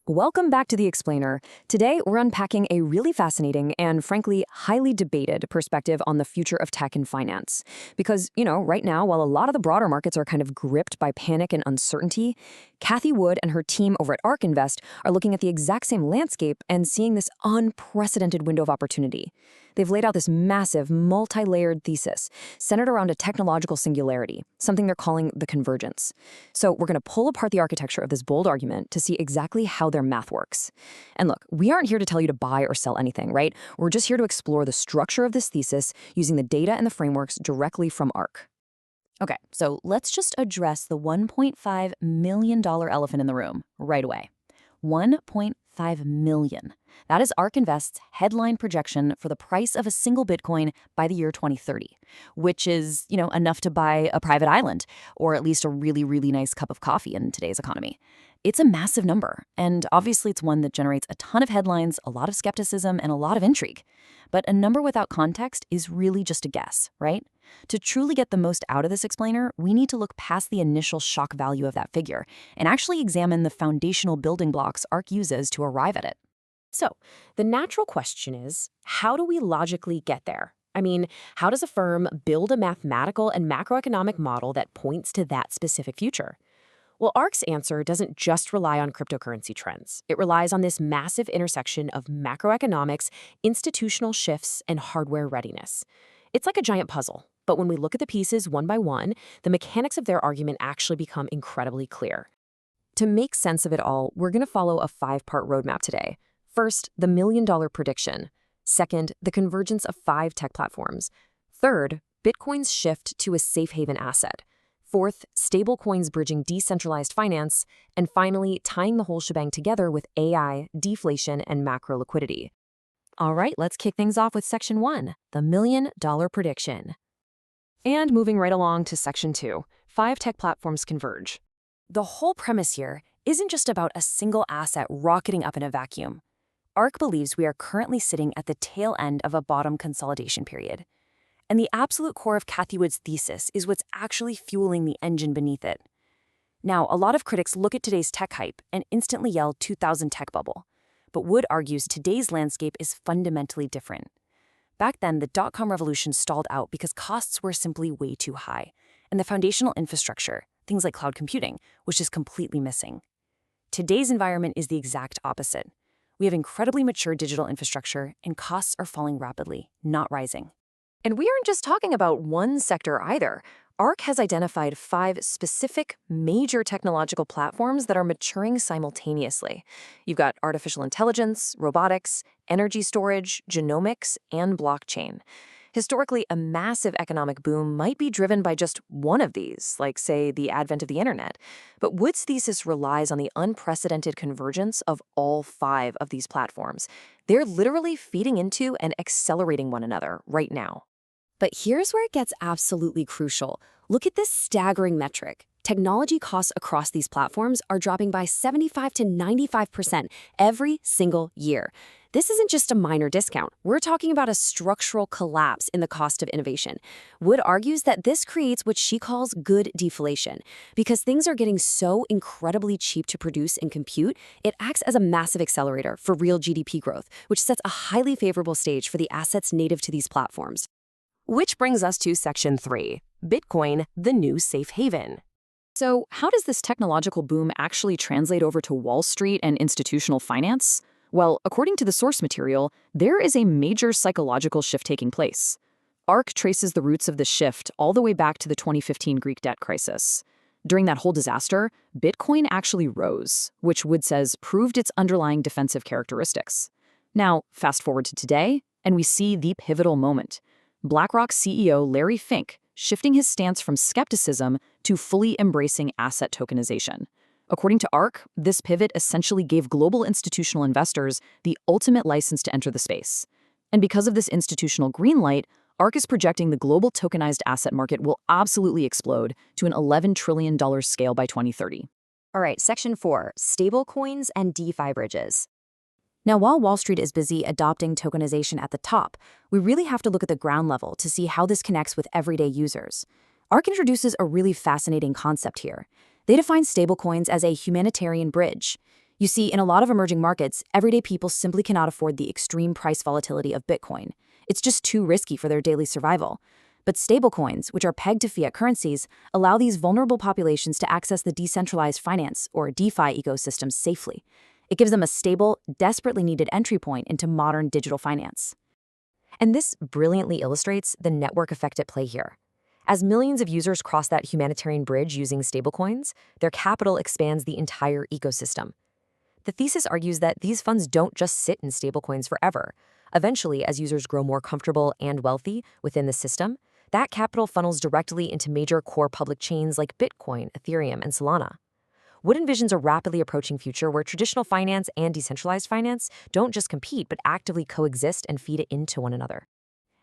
Welcome back to The Explainer. Today, we're unpacking a really fascinating and, frankly, highly debated perspective on the future of tech and finance. Because, right now, while a lot of the broader markets are kind of gripped by panic and uncertainty, Cathie Wood and her team over at ARK Invest are looking at the exact same landscape and seeing this unprecedented window of opportunity. They've laid out this massive, multi-layered thesis centered around a technological singularity, something they're calling the convergence. So we're going to pull apart the architecture of this bold argument to see exactly how their math works. And look, we aren't here to tell you to buy or sell anything, right? We're just here to explore the structure of this thesis using the data and the frameworks directly from ARK. Okay, so let's just address the $1.5 million elephant in the room right away. 1.5 million. That is ARK Invest's headline projection for the price of a single Bitcoin by the year 2030, which is, enough to buy a private island or at least a really, really nice cup of coffee in today's economy. It's a massive number, and obviously it's one that generates a ton of headlines, a lot of skepticism, and a lot of intrigue. But a number without context is really just a guess, right? To truly get the most out of this explainer, we need to look past the initial shock value of that figure and actually examine the foundational building blocks ARK uses to arrive at it. So, the natural question is, how do we logically get there? I mean, how does a firm build a mathematical and macroeconomic model that points to that specific future? Well, ARK's answer doesn't just rely on cryptocurrency trends. It relies on this massive intersection of macroeconomics, institutional shifts, and hardware readiness. It's like a giant puzzle, but when we look at the pieces one by one, the mechanics of their argument actually become incredibly clear. To make sense of it all, we're going to follow a 5-part roadmap today. First, the million-dollar prediction. Second, the convergence of 5 tech platforms. Third, Bitcoin's shift to a safe haven asset. Fourth, stablecoins bridging decentralized finance. And finally, tying the whole shebang together with AI, deflation, and macro liquidity. All right, let's kick things off with Section 1, the million-dollar prediction. And moving right along to Section 2, 5 tech platforms converge. The whole premise here isn't just about a single asset rocketing up in a vacuum. ARK believes we are currently sitting at the tail end of a bottom consolidation period. And the absolute core of Cathie Wood's thesis is what's actually fueling the engine beneath it. Now, a lot of critics look at today's tech hype and instantly yell 2000 tech bubble. But Wood argues today's landscape is fundamentally different. Back then, the dot-com revolution stalled out because costs were simply way too high, and the foundational infrastructure, things like cloud computing, was just completely missing. Today's environment is the exact opposite. We have incredibly mature digital infrastructure, and costs are falling rapidly, not rising. And we aren't just talking about one sector either. ARK has identified 5 specific major technological platforms that are maturing simultaneously. You've got artificial intelligence, robotics, energy storage, genomics, and blockchain. Historically, a massive economic boom might be driven by just one of these, like, say, the advent of the internet. But Wood's thesis relies on the unprecedented convergence of all 5 of these platforms. They're literally feeding into and accelerating one another right now. But here's where it gets absolutely crucial. Look at this staggering metric. Technology costs across these platforms are dropping by 75 to 95% every single year. This isn't just a minor discount. We're talking about a structural collapse in the cost of innovation. Wood argues that this creates what she calls good deflation. Because things are getting so incredibly cheap to produce and compute, it acts as a massive accelerator for real GDP growth, which sets a highly favorable stage for the assets native to these platforms. Which brings us to Section 3, Bitcoin, the new safe haven. So, how does this technological boom actually translate over to Wall Street and institutional finance? Well, according to the source material, there is a major psychological shift taking place. ARK traces the roots of this shift all the way back to the 2015 Greek debt crisis. During that whole disaster, Bitcoin actually rose, which Wood says proved its underlying defensive characteristics. Now, fast forward to today, and we see the pivotal moment. BlackRock CEO Larry Fink shifting his stance from skepticism to fully embracing asset tokenization. According to ARK, this pivot essentially gave global institutional investors the ultimate license to enter the space. And because of this institutional green light, ARK is projecting the global tokenized asset market will absolutely explode to an $11 trillion scale by 2030. All right, Section 4, stablecoins and DeFi bridges. Now, while Wall Street is busy adopting tokenization at the top, we really have to look at the ground level to see how this connects with everyday users. ARK introduces a really fascinating concept here. They define stablecoins as a humanitarian bridge. You see, in a lot of emerging markets, everyday people simply cannot afford the extreme price volatility of Bitcoin. It's just too risky for their daily survival. But stablecoins, which are pegged to fiat currencies, allow these vulnerable populations to access the decentralized finance, or DeFi, ecosystem safely. It gives them a stable, desperately needed entry point into modern digital finance. And this brilliantly illustrates the network effect at play here. As millions of users cross that humanitarian bridge using stablecoins, their capital expands the entire ecosystem. The thesis argues that these funds don't just sit in stablecoins forever. Eventually, as users grow more comfortable and wealthy within the system, that capital funnels directly into major core public chains like Bitcoin, Ethereum, and Solana. Wood envisions a rapidly approaching future where traditional finance and decentralized finance don't just compete but actively coexist and feed into one another.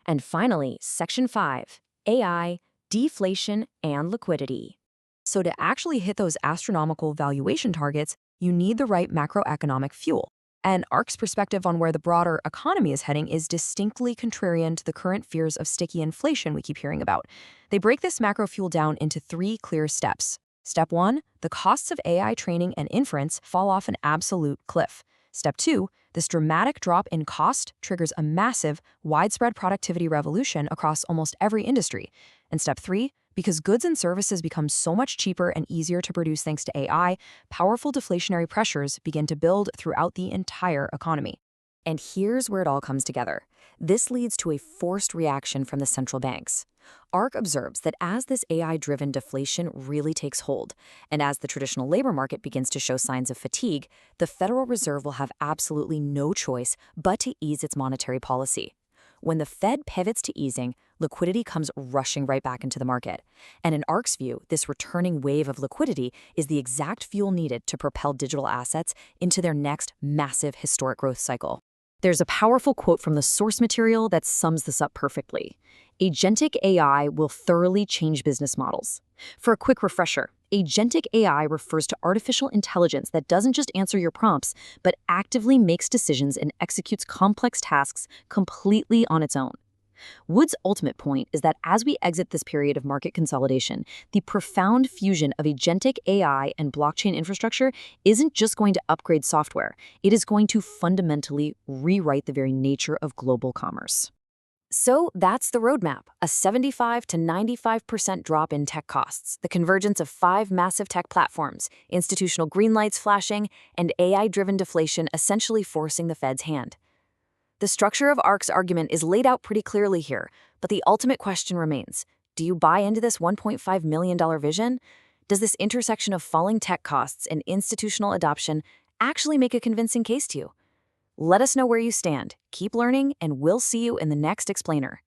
And finally, Section 5, AI, deflation, and liquidity. So to actually hit those astronomical valuation targets, you need the right macroeconomic fuel. And ARK's perspective on where the broader economy is heading is distinctly contrarian to the current fears of sticky inflation we keep hearing about. They break this macro fuel down into 3 clear steps. Step 1, the costs of AI training and inference fall off an absolute cliff. Step 2, this dramatic drop in cost triggers a massive, widespread productivity revolution across almost every industry. And step 3, because goods and services become so much cheaper and easier to produce thanks to AI, powerful deflationary pressures begin to build throughout the entire economy. And here's where it all comes together. This leads to a forced reaction from the central banks. ARK observes that as this AI-driven deflation really takes hold, and as the traditional labor market begins to show signs of fatigue, the Federal Reserve will have absolutely no choice but to ease its monetary policy. When the Fed pivots to easing, liquidity comes rushing right back into the market. And in ARK's view, this returning wave of liquidity is the exact fuel needed to propel digital assets into their next massive historic growth cycle. There's a powerful quote from the source material that sums this up perfectly. Agentic AI will thoroughly change business models. For a quick refresher, agentic AI refers to artificial intelligence that doesn't just answer your prompts, but actively makes decisions and executes complex tasks completely on its own. Wood's ultimate point is that as we exit this period of market consolidation, the profound fusion of agentic AI and blockchain infrastructure isn't just going to upgrade software, it is going to fundamentally rewrite the very nature of global commerce. So that's the roadmap, a 75 to 95% drop in tech costs, the convergence of 5 massive tech platforms, institutional green lights flashing, and AI-driven deflation essentially forcing the Fed's hand. The structure of ARK's argument is laid out pretty clearly here, but the ultimate question remains. Do you buy into this $1.5 million vision? Does this intersection of falling tech costs and institutional adoption actually make a convincing case to you? Let us know where you stand. Keep learning, and we'll see you in the next explainer.